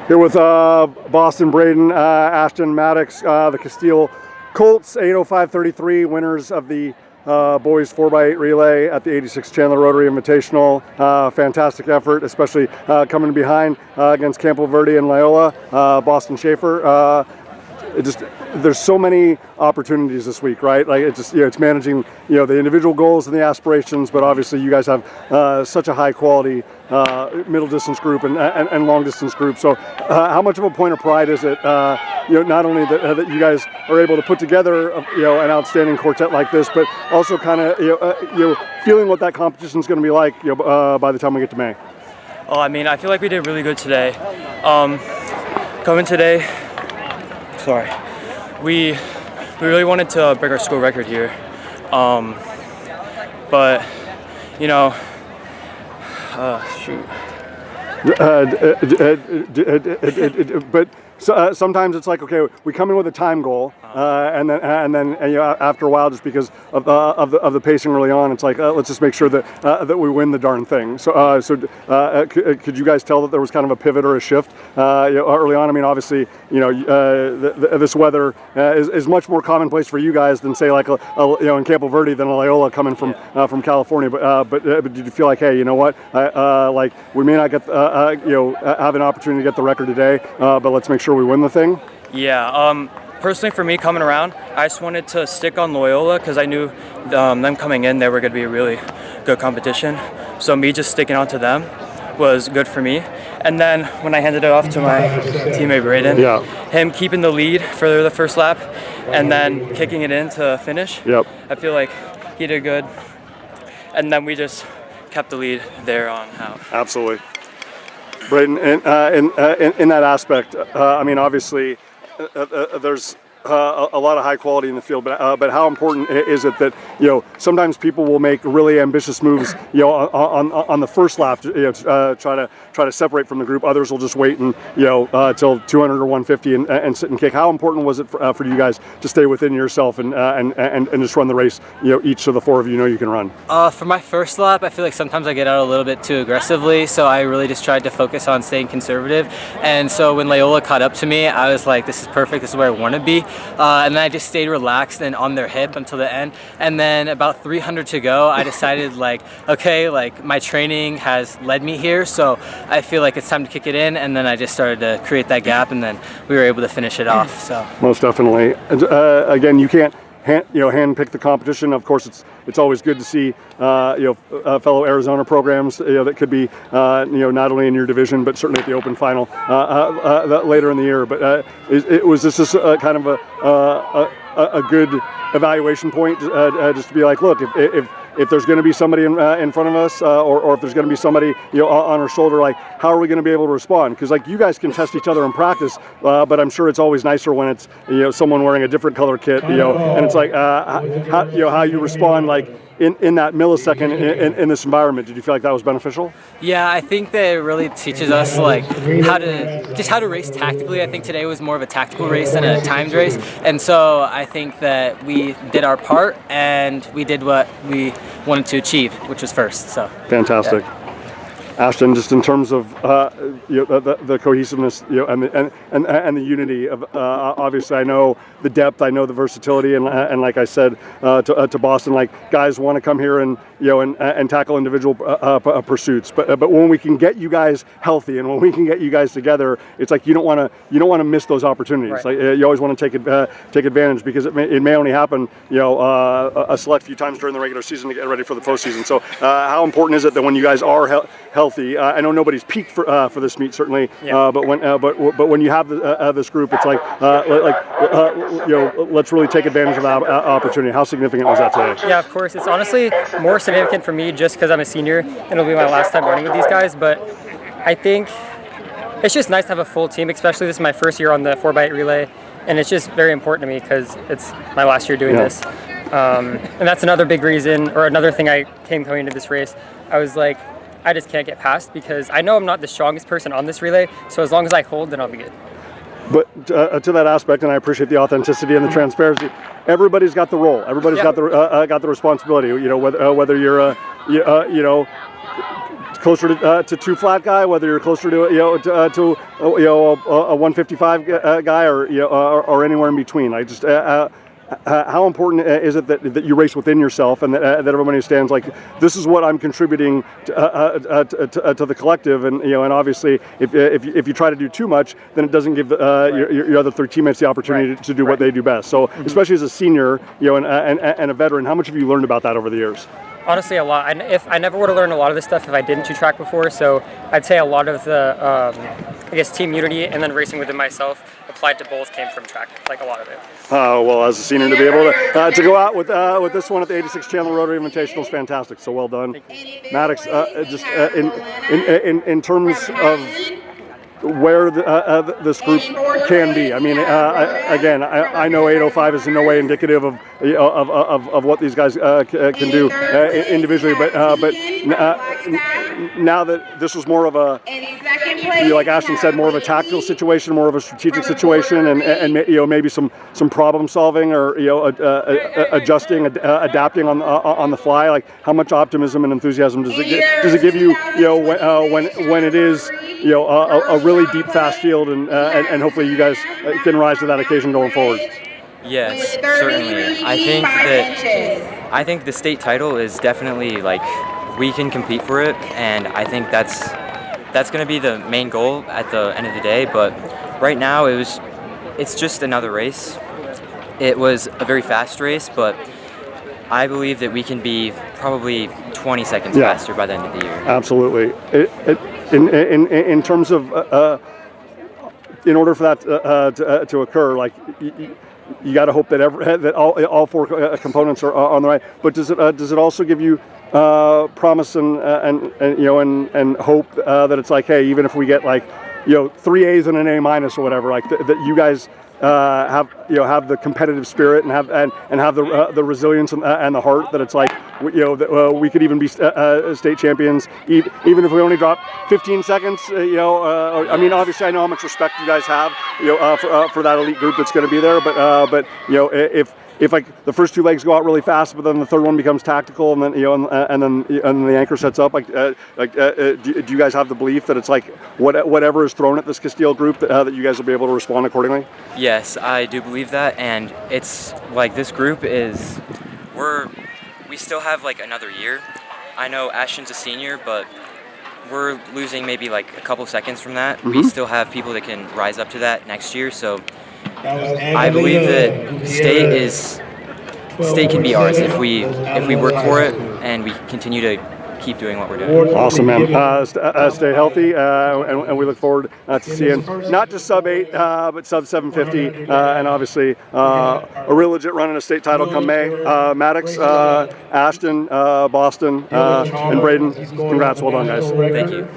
Here with Boston, Brayden, Ashton, Maddox, the Casteel Colts, 8:05:33, winners of the boys 4x8 relay at the 86 Chandler Rotary Invitational. Fantastic effort, especially coming behind against Campo Verde and Loyola. Boston Shaffer. There's so many opportunities this week, right? Like it's managing the individual goals and the aspirations, but obviously you guys have such a high quality middle distance group and long distance group. So how much of a point of pride is it not only that you guys are able to put together an outstanding quartet like this, but also kind of feeling what that competition is going to be like by the time we get to May? Oh, I mean, I feel like we did really good today. Coming today, sorry, we really wanted to break our school record here, but shoot. But sometimes it's like, okay, we come in with a time goal, and then after a while, just because of the pacing early on, it's like let's just make sure that we win the darn thing. So could you guys tell that there was kind of a pivot or a shift early on? I mean, obviously, this weather is much more commonplace for you guys than say like in Campo Verde than a Loyola coming from California. But did you feel like, hey, you know what, like we may not get have an opportunity to get the record today, but let's make sure we win the thing? Yeah. Personally, for me coming around, I just wanted to stick on Loyola because I knew them coming in, they were going to be a really good competition. So me just sticking on to them was good for me. And then when I handed it off to my teammate Brayden, him keeping the lead for the first lap and then kicking it in to finish, I feel like he did good. And then we just kept the lead there on out. Absolutely. Brayden, in that aspect, I mean, obviously, there's a lot of high quality in the field, but how important is it that sometimes people will make really ambitious moves on the first lap to try to separate from the group. Others will just wait and till 200 or 150 and sit and kick. How important was it for you guys to stay within yourself and just run the race each of the four of you can run? For my first lap, I feel like sometimes I get out a little bit too aggressively, so I really just tried to focus on staying conservative. And so when Loyola caught up to me, I was like, this is perfect, this is where I want to be. And then I just stayed relaxed and on their hip until the end. And then about 300 to go, I decided okay, my training has led me here, so I feel like it's time to kick it in. And then I just started to create that gap, and then we were able to finish it off. So most definitely. Again, you can't hand-pick the competition. Of course, it's always good to see fellow Arizona programs that could be not only in your division but certainly at the Open Final later in the year. But was this just kind of a good evaluation point just to be like, look, if there's going to be somebody in front of us, or if there's going to be somebody on our shoulder, like how are we going to be able to respond? Because like you guys can test each other in practice, but I'm sure it's always nicer when it's someone wearing a different color kit, and it's like how you respond like in that millisecond in this environment. Did you feel like that was beneficial? Yeah, I think that it really teaches us how to race tactically. I think today was more of a tactical race than a timed race, and so I think that we did our part and we did what we wanted to achieve, which was first. So fantastic. Yeah. Ashton, just in terms of the cohesiveness, and the unity of obviously, I know the depth, I know the versatility, and like I said to Boston, like guys want to come here and and tackle individual pursuits, but when we can get you guys healthy and when we can get you guys together, it's like you don't want to miss those opportunities. Right. Like you always want to take advantage because it may only happen a select few times during the regular season to get ready for the postseason. So how important is it that when you guys are healthy, I know nobody's peaked for this meet certainly, but when you have this group, it's like let's really take advantage of that opportunity. How significant was that today? Yeah, of course. It's honestly more significant for me just because I'm a senior and it'll be my last time running with these guys. But I think it's just nice to have a full team, especially this is my first year on the 4x8 relay, and it's just very important to me because it's my last year doing this. And that's another big reason, or another thing I came coming into this race. I was like, I just can't get past because I know I'm not the strongest person on this relay, so as long as I hold, then I'll be good. But to that aspect, and I appreciate the authenticity and the transparency, everybody's got the role. Everybody's got the responsibility. Whether you're closer to two flat guy, whether you're closer to a 155 guy or anywhere in between. I just how important is it that you race within yourself and that everybody understands like this is what I'm contributing to the collective, and and obviously if you try to do too much, then it doesn't give your other three teammates the opportunity to do what they do best. So especially as a senior, and a veteran, how much have you learned about that over the years? Honestly, a lot. I never would have learned a lot of this stuff if I didn't do track before. So I'd say a lot of the, team unity and then racing within myself applied to both came from track. Like a lot of it. Well, as a senior, to be able to go out with this one at the 86 Chandler Rotary Invitational is fantastic. So well done, Maddox. Just in terms of where this group can be. I mean, again, I know 805 is in no way indicative of what these guys can do individually, but now that this was more of a, like Ashton said, more of a tactical situation, more of a strategic situation, and maybe some problem solving or adjusting, adapting on the fly. Like, how much optimism and enthusiasm does it give you? When it is a really deep, fast field, and hopefully you guys can rise to that occasion going forward. Yes, certainly. I think the state title is definitely, like, we can compete for it, and I think that's going to be the main goal at the end of the day. But right now it's just another race. It was a very fast race, but I believe that we can be probably 20 seconds faster by the end of the year. Absolutely. In terms of in order for that to occur, like you got to hope that all four components are on the right. But does it also give you promise and hope that it's like, hey, even if we get like 3 A's and an A- or whatever, like that you guys have the competitive spirit and have the resilience and the heart that it's like that we could even be state champions even if we only drop 15 seconds. I mean, obviously I know how much respect you guys have for that elite group that's going to be there, but if like the first two legs go out really fast, but then the third one becomes tactical, and then and then the anchor sets up, do you guys have the belief that it's like whatever is thrown at this Casteel group that you guys will be able to respond accordingly? Yes, I do believe that, and it's like this group is we still have like another year. I know Ashton's a senior, but we're losing maybe like a couple seconds from that. Mm-hmm. We still have people that can rise up to that next year, so I believe that state can be ours if we work for it and we continue to keep doing what we're doing. Awesome, man. Stay healthy, and we look forward to seeing not just sub 8, but sub 750, and obviously a real legit run in a state title come May. Maddox, Ashton, Boston, and Brayden, congrats. Well done, guys. Thank you.